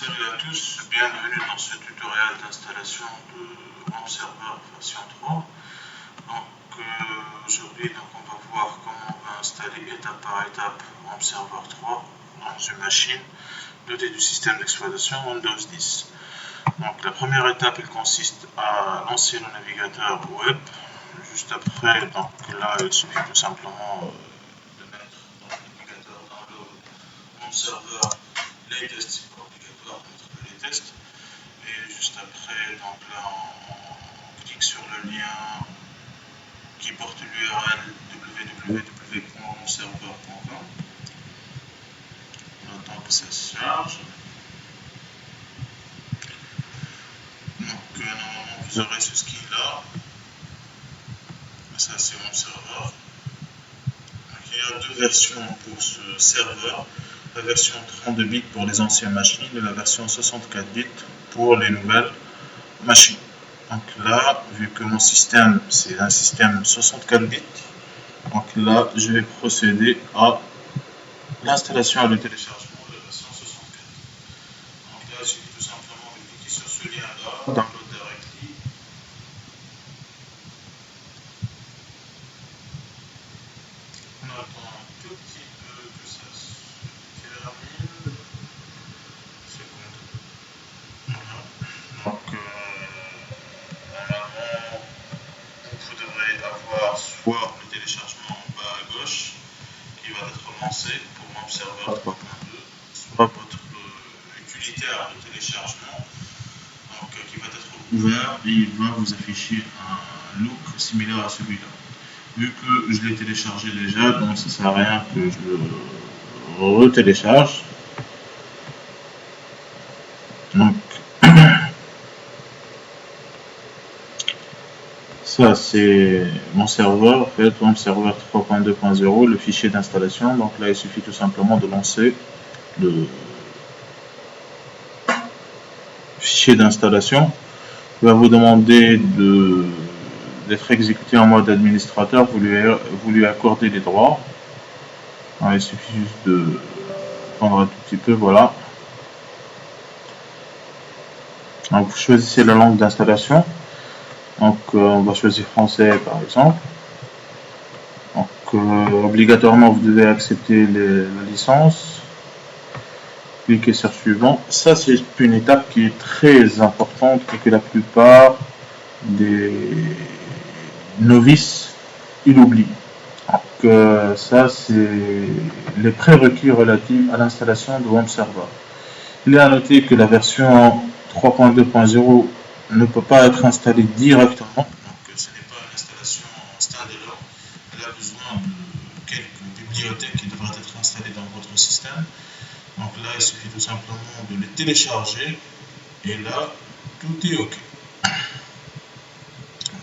Salut à tous, bienvenue dans ce tutoriel d'installation de Home Server version 3. Aujourd'hui on va voir comment on va installer étape par étape Home Server 3 dans une machine dotée du système d'exploitation Windows 10. Donc la première étape elle consiste à lancer le navigateur web. Juste après, donc là il suffit tout simplement de mettre dans le navigateur download Home Server latest, c'est pas obligatoire de mettre que les tests. Et juste après, donc là on clique sur le lien qui porte l'URL www.homeserver.com. On attend que ça se charge. Donc normalement vous aurez ce skin là. Ça c'est mon serveur. Donc, il y a deux versions pour ce serveur. La version 32 bits pour les anciennes machines et la version 64 bits pour les nouvelles machines. Donc là, vu que mon système c'est un système 64 bits, donc là je vais procéder à l'installation et le téléchargement de la version 64. Donc là il suffit tout simplement de cliquer sur ce lien là, Download Directly. On attend un tout petit peu que ça se termine. Voilà. Donc normalement vous devrez avoir soit le téléchargement en bas à gauche qui va être lancé pour Home Server 3.2, soit votre utilitaire de téléchargement donc, qui va être ouvert et il va vous afficher un look similaire à celui-là. Vu que je l'ai téléchargé déjà, donc ça ne sert à rien que je le retélécharge. Donc ça c'est mon serveur, en fait, Home Server 3.2.0, le fichier d'installation. Donc là il suffit tout simplement de lancer le fichier d'installation. Il va vous demander d'être exécuté en mode administrateur, vous lui accordez les droits. Alors, il suffit juste de prendre un tout petit peu, voilà. Donc vous choisissez la langue d'installation. Donc on va choisir français par exemple. Donc obligatoirement vous devez accepter la licence. Cliquez sur suivant. Ça c'est une étape qui est très importante et que la plupart des novices ils oublient. Donc ça c'est les prérequis relatifs à l'installation de Home Server. Il est à noter que la version 3.2.0 ne peut pas être installée directement, donc ce n'est pas une installation standalone. Elle a besoin de quelques bibliothèques qui devraient être installées dans votre système. Donc là il suffit tout simplement de les télécharger et là tout est ok.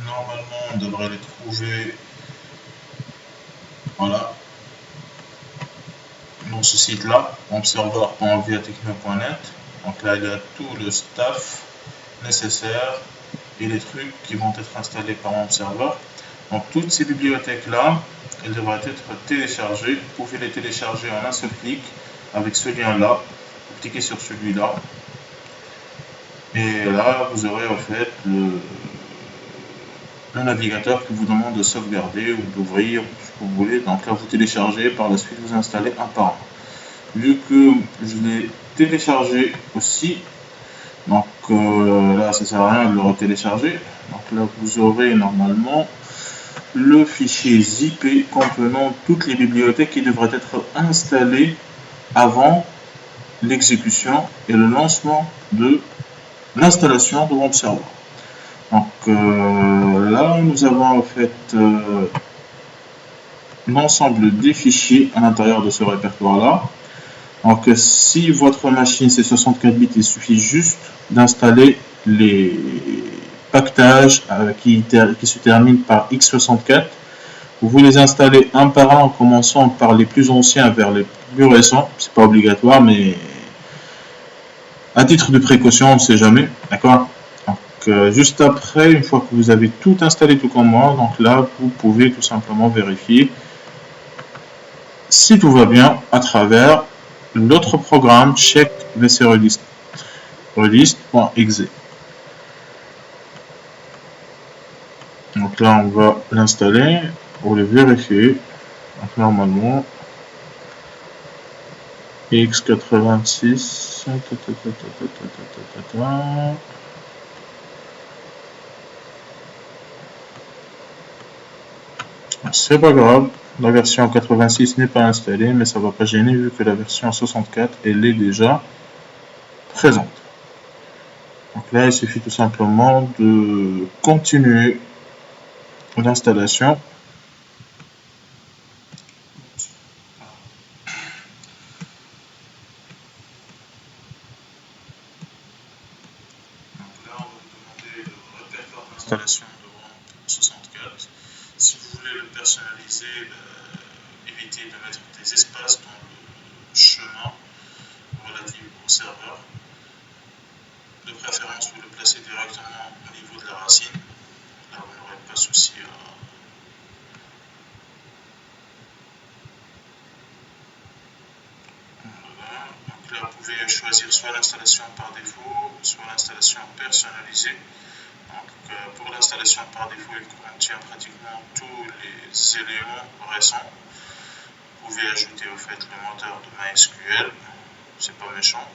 Normalement on devrait les trouver, voilà, dans ce site là, homeserver.viatechno.net. Donc là il y a tout le staff nécessaire et les trucs qui vont être installés par Home Server. Donc toutes ces bibliothèques là, elles devraient être téléchargées. Vous pouvez les télécharger en un seul clic avec ce lien là. Vous cliquez sur celui-là et là vous aurez en fait le navigateur qui vous demande de sauvegarder ou d'ouvrir ce que vous voulez. Donc là vous téléchargez, par la suite vous installez un par un. Vu que je l'ai téléchargé aussi, donc là ça sert à rien de le retélécharger. Donc là vous aurez normalement le fichier zip contenant toutes les bibliothèques qui devraient être installées avant l'exécution et le lancement de l'installation de Home Server. Donc là nous avons en fait l'ensemble des fichiers à l'intérieur de ce répertoire là. Donc si votre machine c'est 64 bits, il suffit juste d'installer les packages qui se terminent par x64. Vous les installez un par un en commençant par les plus anciens vers les plus récents. C'est pas obligatoire, mais à titre de précaution, on ne sait jamais, d'accord. Donc juste après, une fois que vous avez tout installé tout comme moi, donc là vous pouvez tout simplement vérifier si tout va bien à travers l'autre programme Check VC Registry list.exe. Donc là, on va l'installer pour le vérifier. Donc normalement, x86. C'est pas grave, la version 86 n'est pas installée, mais ça va pas gêner vu que la version 64 elle est déjà présente. Donc là, il suffit tout simplement de continuer l'installation. Installation de ROM 64. Si vous voulez le personnaliser, évitez de mettre des espaces dans le chemin relatif au serveur. De préférence, vous le placez directement au niveau de la racine. Là, vous n'aurez pas de souci à... Voilà. Donc là, vous pouvez choisir soit l'installation par défaut, soit l'installation personnalisée. Donc, pour l'installation par défaut, il contient pratiquement tous les éléments récents. Vous pouvez ajouter au fait le moteur de MySQL, c'est pas méchant.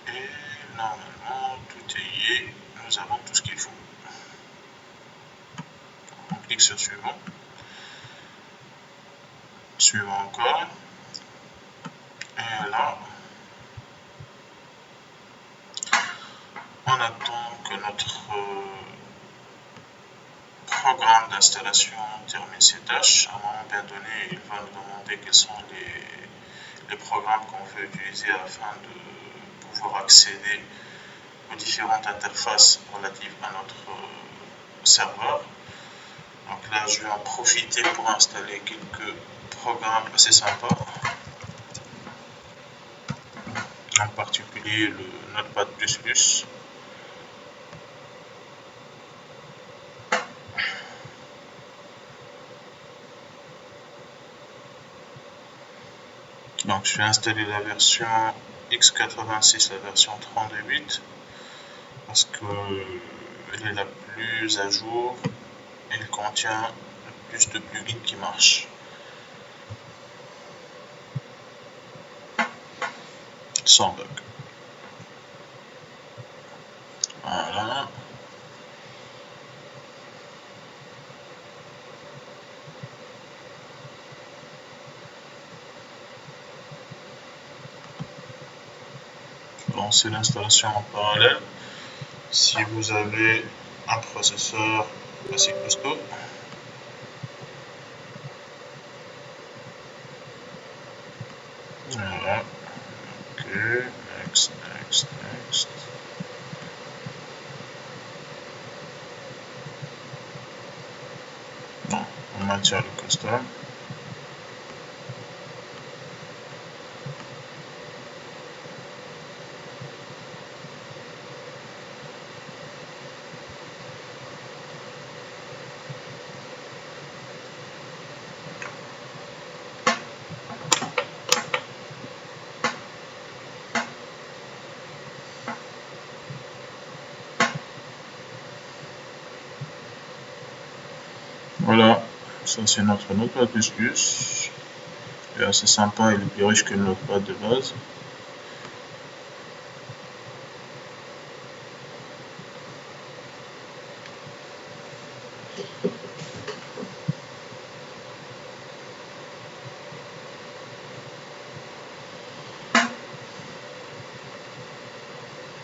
Et normalement, tout est lié, nous avons tout ce qu'il faut. On clique sur suivant. Suivant encore. Et là, on attend que notre programme d'installation termine ses tâches. À un moment bien donné, il va nous demander quels sont les programmes qu'on veut utiliser afin de pouvoir accéder aux différentes interfaces relatives à notre serveur. Donc là, je vais en profiter pour installer quelques programmes assez sympas. En particulier le Notepad++. Donc je vais installer la version x86, la version 32 parce qu'elle est la plus à jour et elle contient le plus de plugins qui marchent. Sans bug. Voilà. Lancer l'installation en parallèle. Si vous avez un processeur assez costaud. Voilà. Ok. Next, next, next. Bon, on maintient le custom. Voilà, ça c'est notre Notepad++. Il est assez sympa, il est plus riche que le Notepad de base.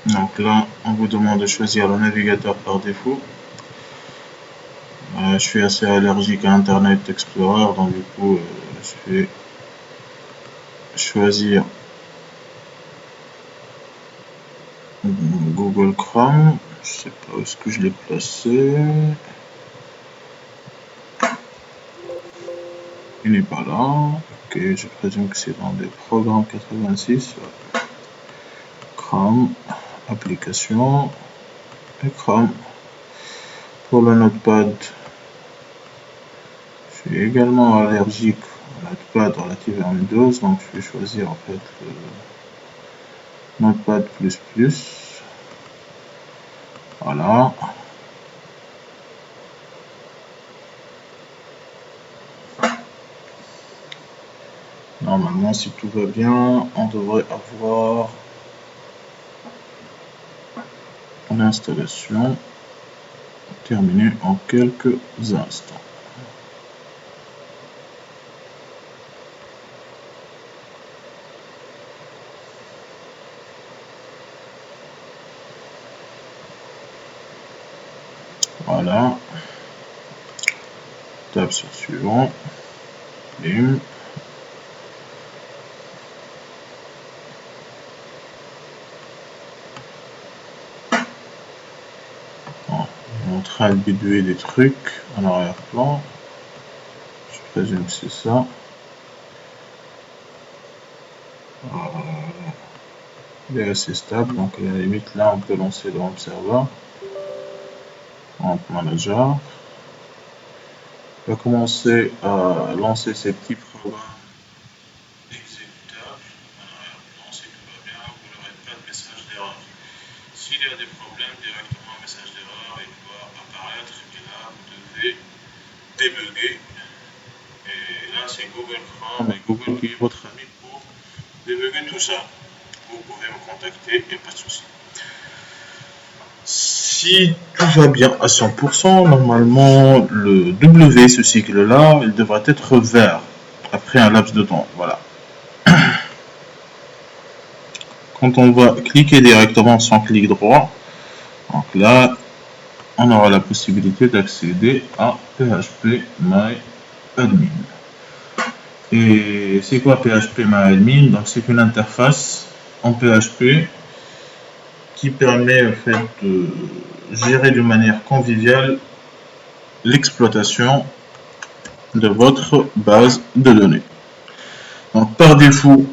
Donc là, on vous demande de choisir le navigateur par défaut. Je suis assez allergique à Internet Explorer, donc du coup, je vais choisir Google Chrome. Je sais pas où est-ce que je l'ai placé. Il n'est pas là. Ok, je présume que c'est dans des programmes 86. Chrome, application et Chrome. Pour le Notepad, je suis également allergique au Notepad relatif à Windows, donc je vais choisir en fait Notepad++. Voilà. Normalement, si tout va bien, on devrait avoir l'installation terminée en quelques instants. Voilà. Tape sur suivant. Bim. Bon, on est en train de bidouiller des trucs en arrière-plan. Je présume que c'est ça. Il est assez stable, donc à la limite là on peut lancer le Ramp Server. Ramp Manager. On va commencer à lancer ces petits programmes exécutables. En arrière-plan, si tout va bien, vous n'aurez pas de message d'erreur. S'il y a des problèmes, directement un message d'erreur, il doit apparaître, et là vous devez débugger. Et là c'est Google Chrome et Google qui est votre ami pour débugger tout ça. Vous pouvez me contacter, il n'y a pas de souci. Si tout va bien à 100%, normalement le W, ce cycle-là, il devrait être vert après un laps de temps. Voilà. Quand on va cliquer directement sans clic droit, donc là, on aura la possibilité d'accéder à PHP-MyAdmin. Et c'est quoi PHP-MyAdmin? Donc c'est une interface en PHP qui permet en fait de gérer de manière conviviale l'exploitation de votre base de données. Donc par défaut,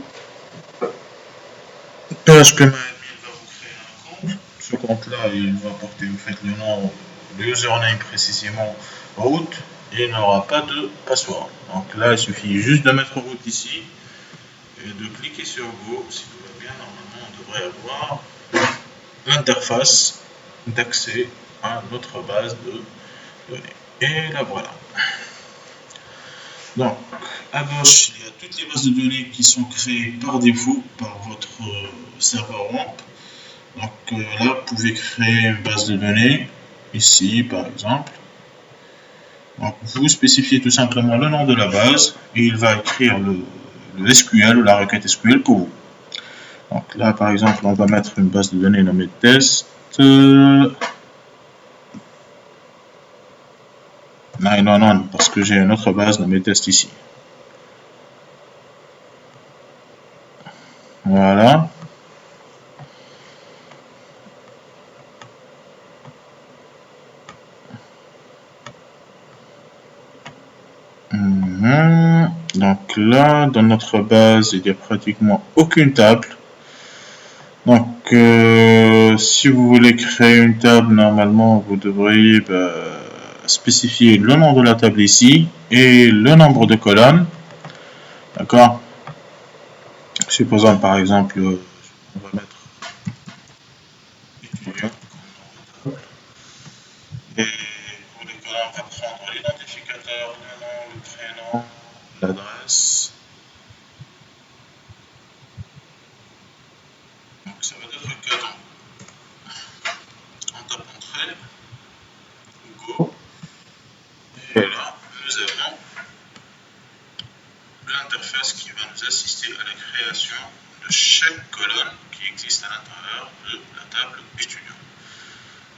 PHP-MyAdmin va vous créer un compte. Ce compte-là, il va porter en fait le nom, le username précisément root, et il n'aura pas de password. Donc là, il suffit juste de mettre root ici et de cliquer sur Go. Si tout va bien, normalement, on devrait avoir l'interface d'accès à notre base de données. Et la voilà. Donc, à gauche, il y a toutes les bases de données qui sont créées par défaut par votre serveur WAMP. Donc là, vous pouvez créer une base de données, ici par exemple. Donc, vous spécifiez tout simplement le nom de la base et il va écrire le SQL ou la requête SQL pour vous. Donc là, par exemple, on va mettre une base de données nommée test. Non, parce que j'ai une autre base nommée test ici. Voilà. Donc là, dans notre base, il n'y a pratiquement aucune table. Donc, si vous voulez créer une table, normalement, vous devriez spécifier le nom de la table ici et le nombre de colonnes. D'accord? Supposons par exemple, on va mettre étudiant. Et pour les colonnes, on va prendre l'identificateur, le nom, le prénom, l'adresse. Donc ça va être colonne. On tape entrée, go. Et là, nous avons l'interface qui va nous assister à la création de chaque colonne qui existe à l'intérieur de la table étudiant.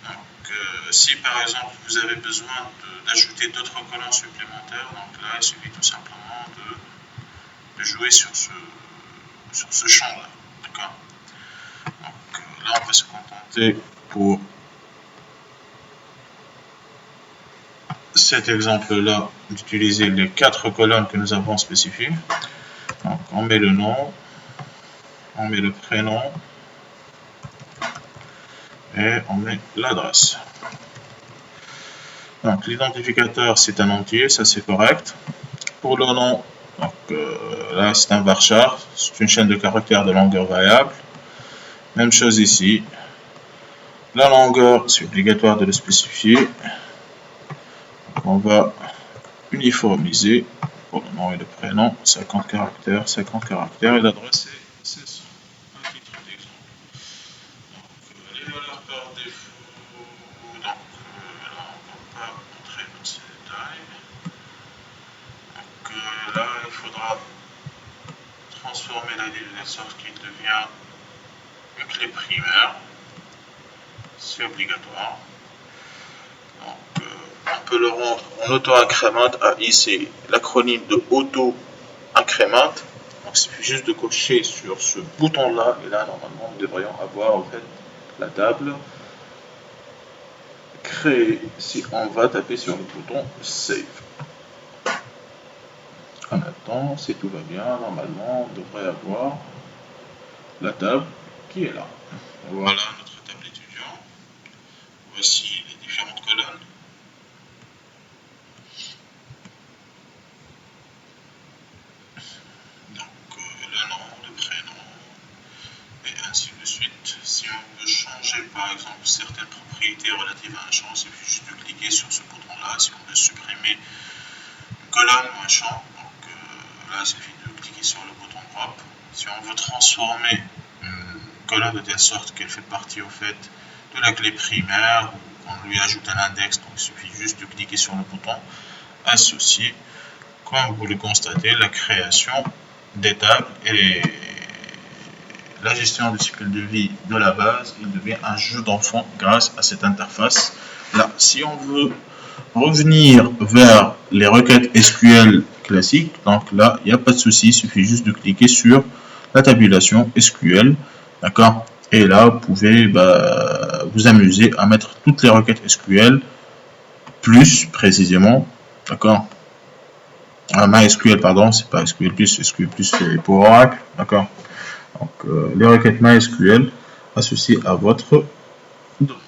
Donc, si par exemple vous avez besoin d'ajouter d'autres colonnes supplémentaires, donc là il suffit tout simplement de jouer sur ce champ-là. D'accord? Donc là on va se contenter pour cet exemple-là d'utiliser les 4 colonnes que nous avons spécifiées. Donc on met le nom, on met le prénom et on met l'adresse. Donc l'identificateur c'est un entier, ça c'est correct. Pour le nom, donc, là c'est un varchar, c'est une chaîne de caractères de longueur variable. Même chose ici. La longueur, c'est obligatoire de le spécifier. On va uniformiser pour le nom et le prénom, 50 caractères, et l'adresse est 500 à titre d'exemple. Donc, les valeurs par défaut, donc là on ne va pas entrer dans ces détails. Donc là il faudra transformer la de telle sorte qu'il devient une clé primaire. C'est obligatoire. Donc, on peut le rendre en auto-incrémente. AI, c'est l'acronyme de auto-incrémente. Donc, il suffit juste de cocher sur ce bouton-là. Et là, normalement, nous devrions avoir en fait la table créée. Si on va taper sur le bouton Save. En attendant, si tout va bien, normalement, on devrait avoir la table qui est là. Voilà notre table étudiant. Voici les différentes colonnes. Donc le nom, le prénom, et ainsi de suite. Si on veut changer par exemple certaines propriétés relatives à un champ, il suffit juste de cliquer sur ce bouton-là. Si on veut supprimer une colonne ou un champ, donc là il suffit de cliquer sur le bouton drop. Si on veut transformer une colonne de telle sorte qu'elle fait partie au fait de la clé primaire ou qu'on lui ajoute un index, donc il suffit juste de cliquer sur le bouton associé. Comme vous le constatez, la création des tables et la gestion du cycle de vie de la base, il devient un jeu d'enfant grâce à cette interface. Là, si on veut revenir vers les requêtes SQL classiques, donc là, il n'y a pas de souci, il suffit juste de cliquer sur la tabulation SQL, d'accord? Et là, vous pouvez vous amuser à mettre toutes les requêtes SQL, plus précisément, d'accord? MySQL, pardon, c'est pas SQL+, SQL+, c'est pour Oracle, d'accord? Donc, les requêtes MySQL associées à votre domaine.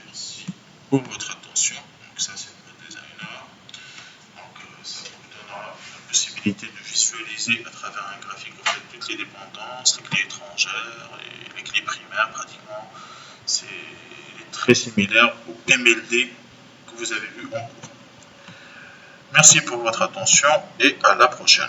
Merci pour votre attention. Donc, ça, c'est le designer. Donc, ça vous donnera la possibilité de visualiser à travers un graphique en fait, toutes les dépendances, les clés étrangères et les clés primaires, pratiquement. C'est très similaire au MLD que vous avez vu en cours. Merci pour votre attention et à la prochaine.